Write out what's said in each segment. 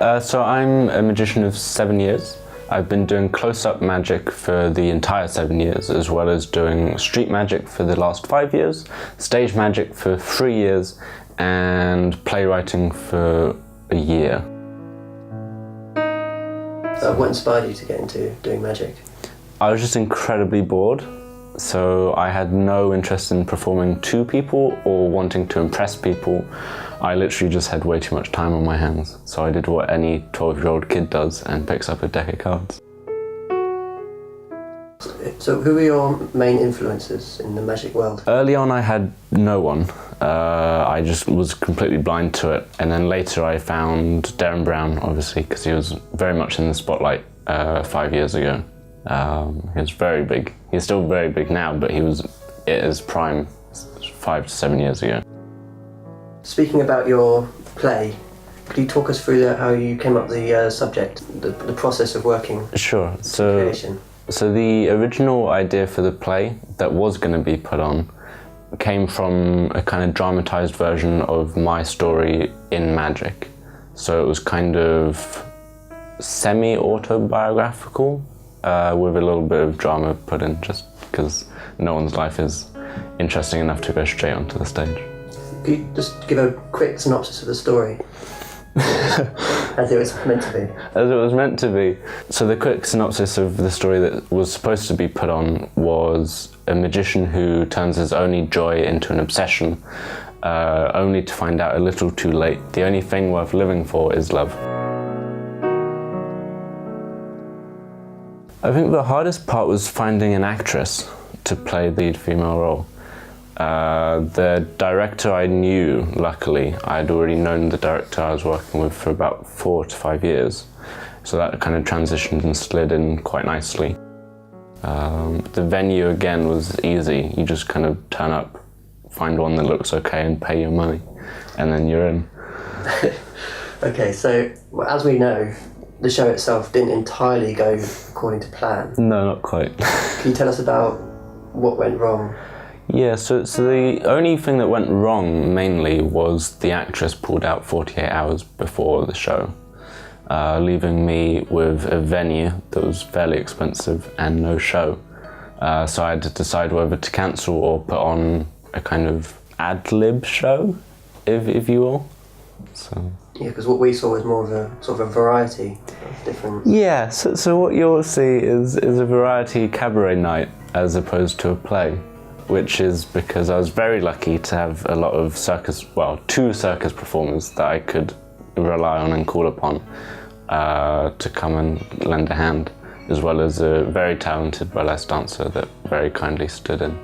So I'm a magician of 7 years. I've been doing close-up magic for the entire 7 years, as well as doing street magic for the last 5 years, stage magic for 3 years, and playwriting for a year. What inspired you to get into doing magic? I was just incredibly bored, so I had no interest in performing to people or wanting to impress people. I literally just had way too much time on my hands, so I did what any 12-year-old kid does and picks up a deck of cards. So who were your main influences in the magic world? Early on I had no one. I just was completely blind to it, and then later I found Darren Brown, obviously, because he was very much in the spotlight 5 years ago. He was very big. He's still very big now, but he was at his prime 5 to 7 years ago. Speaking about your play, could you talk us through how you came up with the subject, the process of working? Sure. So the original idea for the play that was going to be put on came from a kind of dramatized version of my story in magic. So it was kind of semi-autobiographical with a little bit of drama put in, just because no one's life is interesting enough to go straight onto the stage. Could you just give a quick synopsis of the story? As it was meant to be. As it was meant to be. So the quick synopsis of the story that was supposed to be put on was a magician who turns his only joy into an obsession, only to find out a little too late the only thing worth living for is love. I think the hardest part was finding an actress to play the lead female role. The director I knew, luckily. I'd already known the director I was working with for about 4 to 5 years, so that kind of transitioned and slid in quite nicely. The venue again was easy. You just kind of turn up, find one that looks okay and pay your money, and then you're in. Okay, so as we know, the show itself didn't entirely go according to plan. No, not quite. Can you tell us about what went wrong? Yeah, so the only thing that went wrong mainly was the actress pulled out 48 hours before the show, leaving me with a venue that was fairly expensive and no show. So I had to decide whether to cancel or put on a kind of ad-lib show, if you will. So. Yeah, because what we saw was more of a sort of a variety of different... Yeah, so what you'll see is a variety cabaret night as opposed to a play, which is because I was very lucky to have a lot of two circus performers that I could rely on and call upon to come and lend a hand, as well as a very talented burlesque dancer that very kindly stood in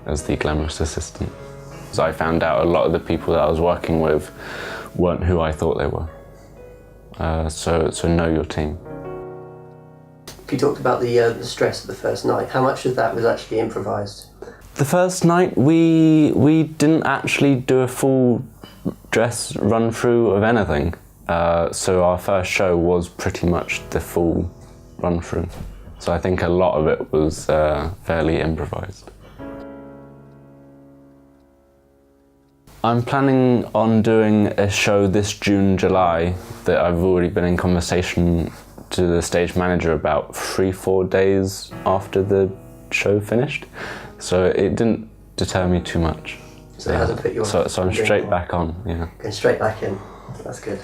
as the glamorous assistant. So I found out a lot of the people that I was working with weren't who I thought they were. So know your team. You talked about the stress of the first night. How much of that was actually improvised? The first night we didn't actually do a full dress run through of anything. So our first show was pretty much the full run through. So I think a lot of it was fairly improvised. I'm planning on doing a show this June, July that I've already been in conversation to the stage manager about 3-4 days after the show finished. So it didn't deter me too much. So it hasn't put you off? So I'm straight back on, yeah. Going straight back in, that's good.